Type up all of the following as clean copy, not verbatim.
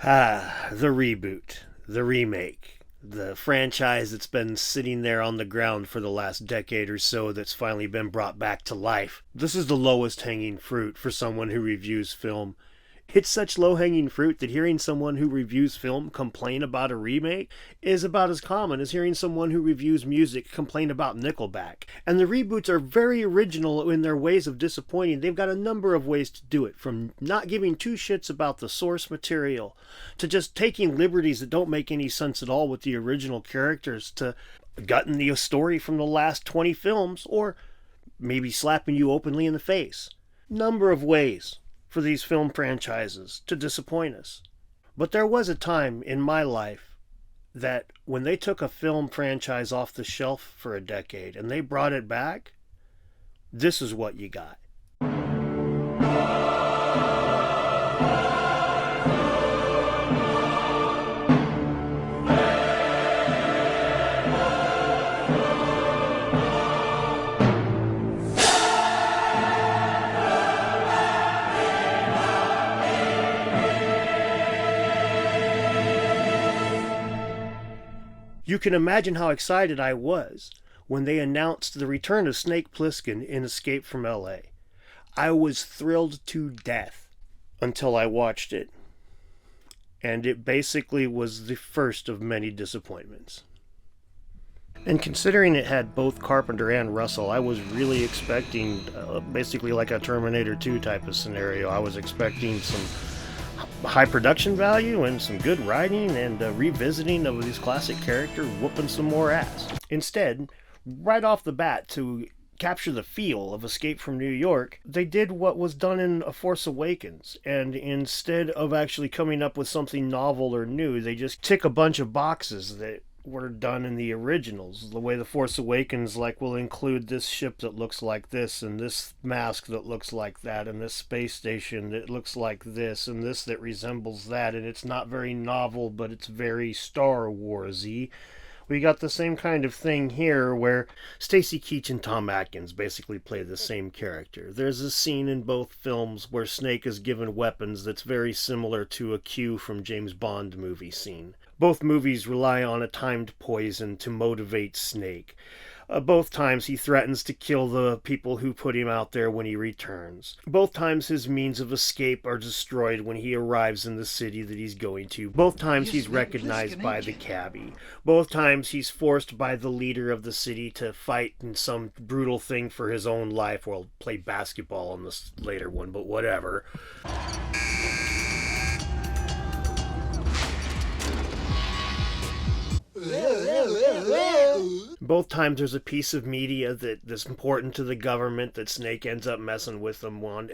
The reboot, the remake, the franchise that's been sitting there on the ground for the last decade or so that's finally been brought back to life. This is the lowest hanging fruit for someone who reviews film. It's such low-hanging fruit that hearing someone who reviews film complain about a remake is about as common as hearing someone who reviews music complain about Nickelback. And the reboots are very original in their ways of disappointing. They've got a number of ways to do it, from not giving two shits about the source material, to just taking liberties that don't make any sense at all with the original characters, to gutting the story from the last 20 films, or maybe slapping you openly in the face. Number of ways for these film franchises to disappoint us. But there was a time in my life that when they took a film franchise off the shelf for a decade and they brought it back, this is what you got. You can imagine how excited I was when they announced the return of Snake Plissken in Escape from LA. I was thrilled to death until I watched it. And it basically was the first of many disappointments. And considering it had both Carpenter and Russell, I was really expecting basically like a Terminator 2 type of scenario. I was expecting some high production value and some good writing and revisiting of these classic characters whooping some more ass. Instead, right off the bat, to capture the feel of Escape from New York, they did what was done in A Force Awakens, and instead of actually coming up with something novel or new, they just tick a bunch of boxes that were done in the originals. The way The Force Awakens will include this ship that looks like this, and this mask that looks like that, and this space station that looks like this, and this that resembles that, and it's not very novel, but it's very Star Wars-y. We got the same kind of thing here where Stacy Keach and Tom Atkins basically play the same character. There's a scene in both films where Snake is given weapons that's very similar to a Q from James Bond movie scene. Both movies rely on a timed poison to motivate Snake. Both times he threatens to kill the people who put him out there when he returns. Both times his means of escape are destroyed when he arrives in the city that he's going to. Both times he's recognized by the cabbie. Both times he's forced by the leader of the city to fight in some brutal thing for his own life. Well, play basketball in this later one, but whatever. Both times there's a piece of media that's important to the government that Snake ends up messing with them on.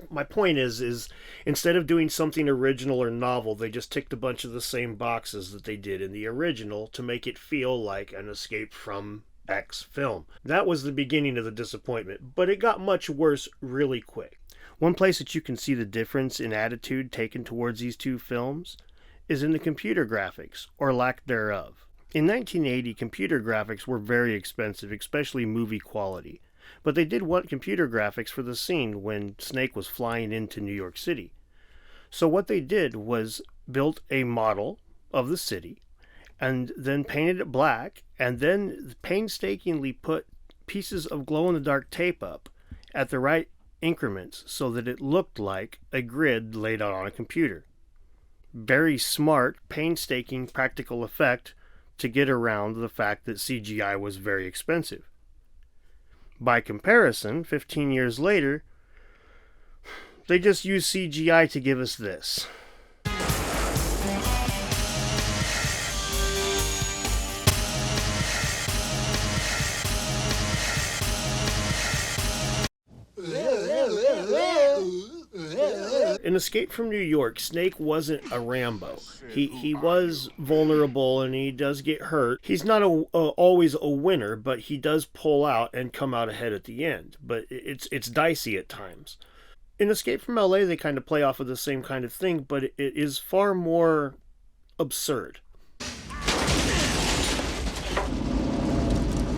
My point is instead of doing something original or novel, they just ticked a bunch of the same boxes that they did in the original to make it feel like an escape from X film. That was the beginning of the disappointment, but it got much worse really quick. One place that you can see the difference in attitude taken towards these two films is in the computer graphics, or lack thereof. In 1980, computer graphics were very expensive, especially movie quality. But they did want computer graphics for the scene when Snake was flying into New York City. So what they did was built a model of the city, and then painted it black, and then painstakingly put pieces of glow-in-the-dark tape up at the right increments so that it looked like a grid laid out on a computer. Very smart, painstaking practical effect to get around the fact that CGI was very expensive. By comparison, 15 years later, they just use CGI to give us this. In Escape from New York, Snake wasn't a Rambo. He was vulnerable and he does get hurt. He's not always a winner, but he does pull out and come out ahead at the end. But it's dicey at times. In Escape from LA, they kind of play off of the same kind of thing, but it is far more absurd.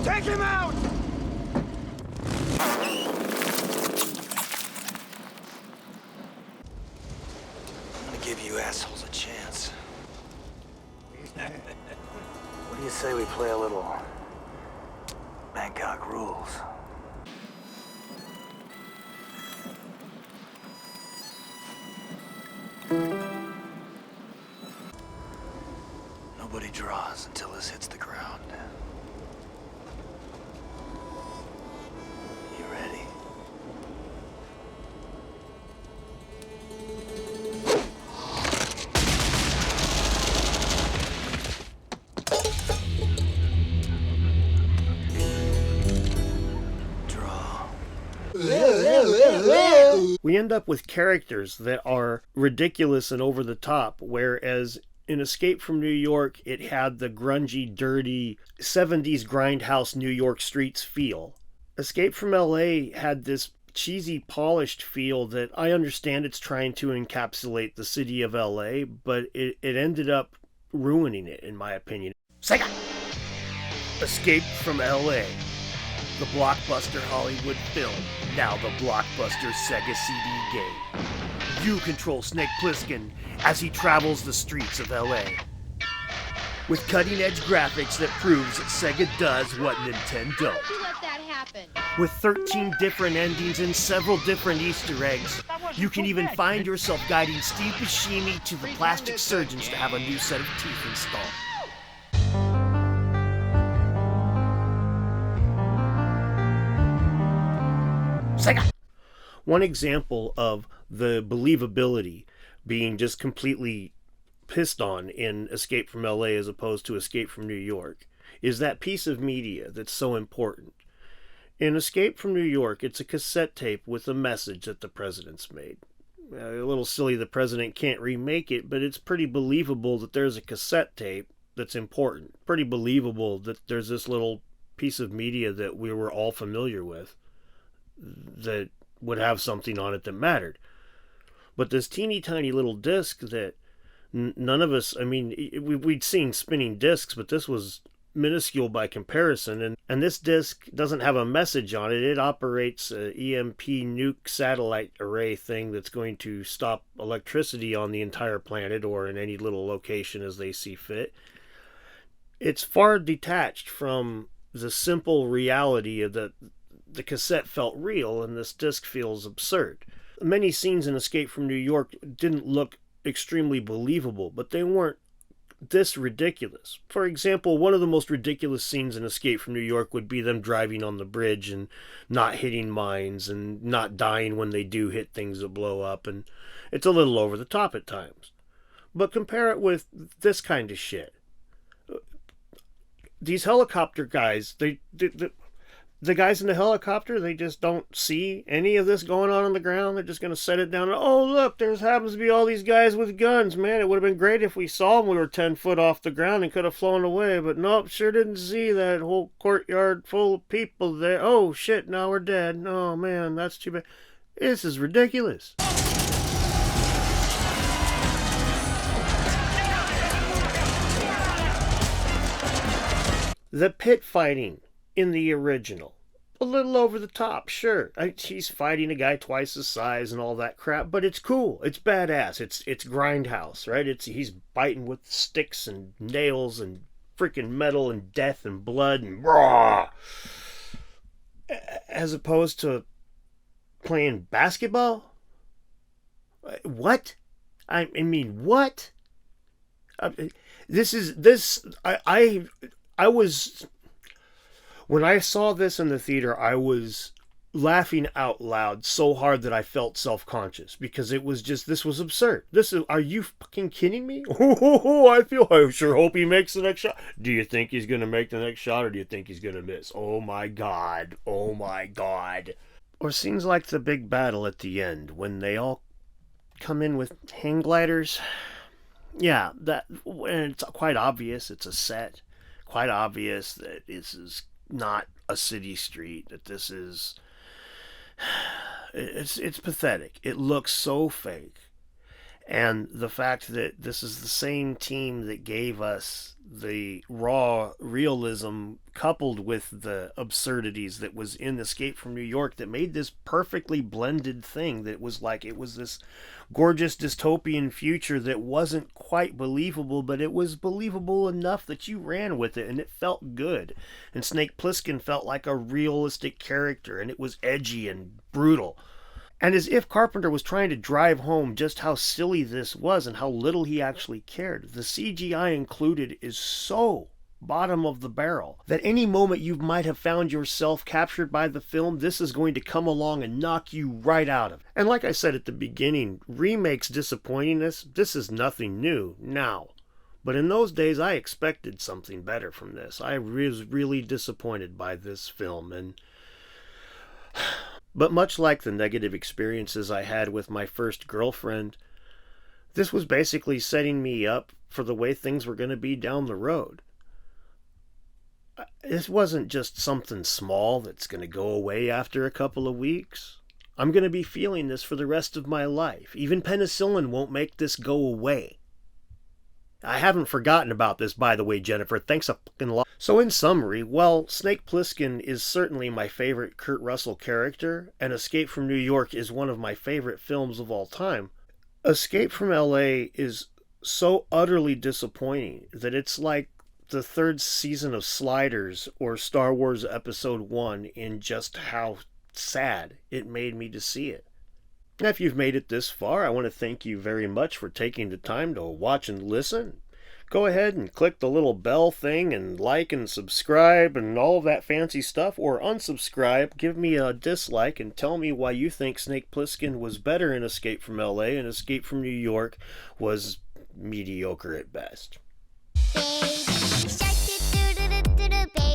Take him out! give you assholes a chance. What do you say we play a little Bangkok rules? Nobody draws until this hits the ground. You ready? Draw. We end up with characters that are ridiculous and over the top, whereas in Escape from New York, it had the grungy, dirty 70s grindhouse New York streets feel. Escape from LA had this cheesy, polished feel that I understand it's trying to encapsulate the city of LA, but it ended up ruining it, in my opinion. Sega! Escape from LA. The blockbuster Hollywood film, now the blockbuster Sega CD game. You control Snake Plissken as he travels the streets of LA. With cutting-edge graphics that proves that Sega does what Nintendo don't. Why would you let that happen? With 13 different endings and several different Easter eggs, you can even find yourself guiding Steve Buscemi to the plastic surgeons to have a new set of teeth installed. Sega! One example of the believability being just completely pissed on in Escape from LA as opposed to Escape from New York is that piece of media that's so important. In Escape from New York, it's a cassette tape with a message that the president's made. A little silly the president can't remake it, but it's pretty believable that there's a cassette tape that's important. Pretty believable that there's this little piece of media that we were all familiar with that would have something on it that mattered. But this teeny tiny little disc that none of us, I mean, we'd seen spinning discs, but this was minuscule by comparison. And this disc doesn't have a message on it. It operates a EMP nuke satellite array thing that's going to stop electricity on the entire planet or in any little location as they see fit. It's far detached from the simple reality of the cassette felt real and this disc feels absurd. Many scenes in Escape from New York didn't look extremely believable, but they weren't this ridiculous. For example, one of the most ridiculous scenes in Escape from New York would be them driving on the bridge and not hitting mines and not dying when they do hit things that blow up, and it's a little over the top at times. But compare it with this kind of shit. These helicopter guys, the guys in the helicopter, they just don't see any of this going on the ground. They're just going to set it down. Oh, look, there happens to be all these guys with guns. Man, it would have been great if we saw them. We were 10 foot off the ground and could have flown away. But nope, sure didn't see that whole courtyard full of people there. Oh, shit, now we're dead. Oh, man, that's too bad. This is ridiculous. The pit fighting in the original, a little over the top, sure. He's fighting a guy twice his size and all that crap, but it's cool. It's badass. It's grindhouse, right? He's biting with sticks and nails and freaking metal and death and blood and raw. As opposed to playing basketball. What? I mean, what? I was, when I saw this in the theater, I was laughing out loud so hard that I felt self-conscious because this was absurd. Are you fucking kidding me? I sure hope he makes the next shot. Do you think he's going to make the next shot or do you think he's going to miss? Oh my God. Oh my God. Or scenes like the big battle at the end when they all come in with hang gliders. Yeah, and it's quite obvious it's a set. Quite obvious that this is not a city street, that this is it's pathetic. It looks so fake. And the fact that this is the same team that gave us the raw realism coupled with the absurdities that was in Escape from New York that made this perfectly blended thing that was like it was this gorgeous dystopian future that wasn't quite believable, but it was believable enough that you ran with it and it felt good. And Snake Plissken felt like a realistic character and it was edgy and brutal. And as if Carpenter was trying to drive home just how silly this was and how little he actually cared, the CGI included is so bottom of the barrel that any moment you might have found yourself captured by the film, this is going to come along and knock you right out of it. And like I said at the beginning, Remake's disappointing us, this is nothing new now. But in those days, I expected something better from this. I was really disappointed by this film, and but much like the negative experiences I had with my first girlfriend, this was basically setting me up for the way things were going to be down the road. This wasn't just something small that's going to go away after a couple of weeks. I'm going to be feeling this for the rest of my life. Even penicillin won't make this go away. I haven't forgotten about this, by the way, Jennifer. Thanks a fucking lot. So in summary, well, Snake Plissken is certainly my favorite Kurt Russell character, and Escape from New York is one of my favorite films of all time. Escape from LA is so utterly disappointing that it's like the third season of Sliders or Star Wars Episode 1 in just how sad it made me to see it. Now, if you've made it this far, I want to thank you very much for taking the time to watch and listen. Go ahead and click the little bell thing and like and subscribe and all of that fancy stuff, or unsubscribe, give me a dislike, and tell me why you think Snake Plissken was better in Escape from LA and Escape from New York was mediocre at best. Baby shark, do do do do do, baby